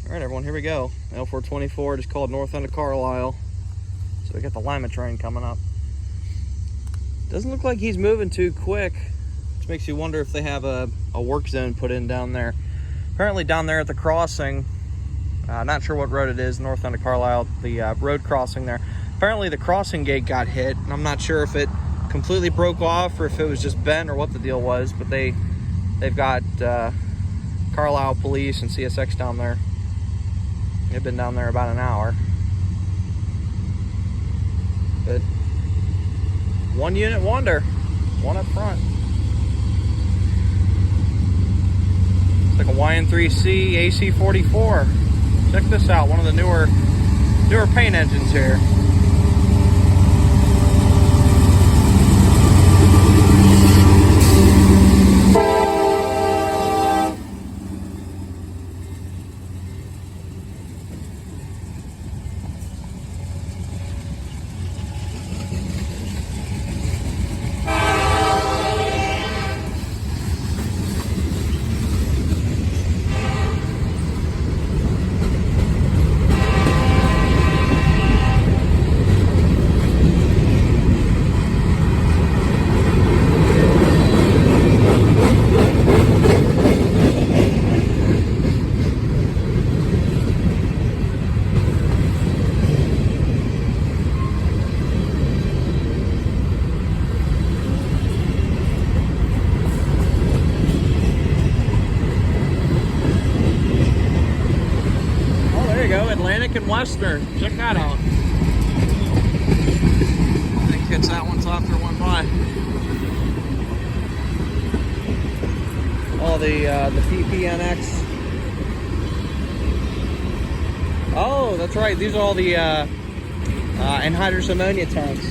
All right, everyone, here we go. L424 just called north end of Carlisle. So we got the Lima train coming up. Doesn't look like he's moving too quick, which makes you wonder if they have a work zone put in down there. Apparently down there at the crossing, not sure what road it is, north end of Carlisle, the road crossing there. Apparently the crossing gate got hit, and I'm not sure if it completely broke off or if it was just bent or what the deal was, but they've got Carlisle police and CSX down there. They've been down there about an hour. But one unit wonder, one up front. It's like a YN3C AC44. Check this out, one of the newer paint engines here. Atlantic and Western. Check that out. I think catch that one off there one by. All the PPNX. Oh, that's right. These are all the anhydrous ammonia tanks.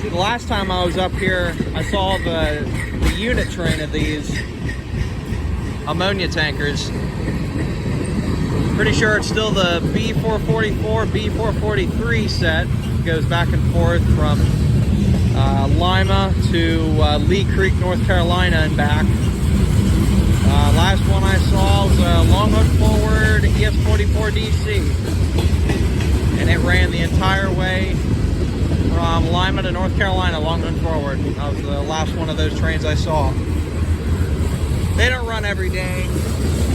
See, the last time I was up here, I saw the unit train of these ammonia tankers. Pretty sure it's still the B444, B443 set. It goes back and forth from Lima to Lee Creek, North Carolina and back. Last one I saw was a long hook forward ES44 DC. And it ran the entire way from Lima to North Carolina, long hook forward. That was the last one of those trains I saw. They don't run every day.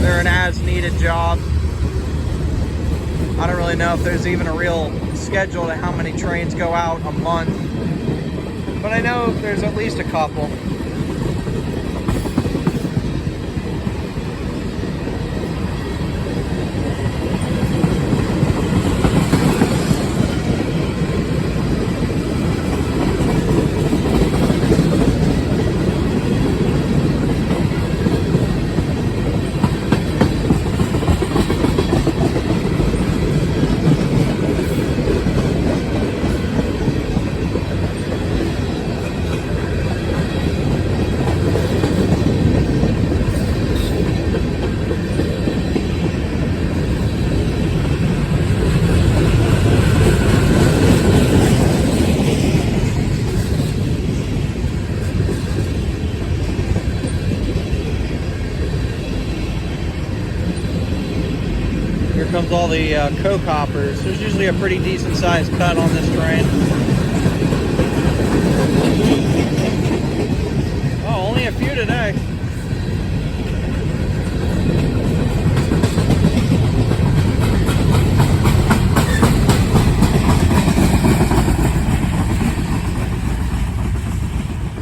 They're an as-needed job. I don't really know if there's even a real schedule to how many trains go out a month, but I know there's at least a couple. Here comes all the coke hoppers. There's usually a pretty decent sized cut on this train. Oh, only a few today.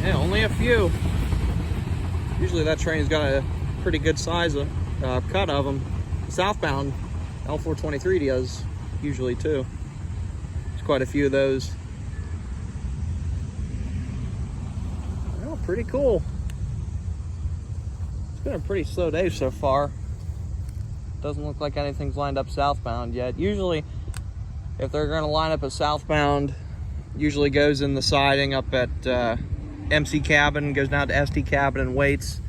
Yeah, only a few. Usually that train's got a pretty good size cut of them. Southbound L423 does usually too. There's quite a few of those. Well, pretty cool. It's been a pretty slow day so far. Doesn't look like anything's lined up southbound yet. Usually, if they're going to line up a southbound, usually goes in the siding up at MC cabin, goes down to SD cabin and waits.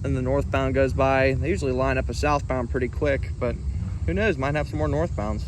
Then the northbound goes by. They usually line up a southbound pretty quick, but who knows, might have some more northbounds.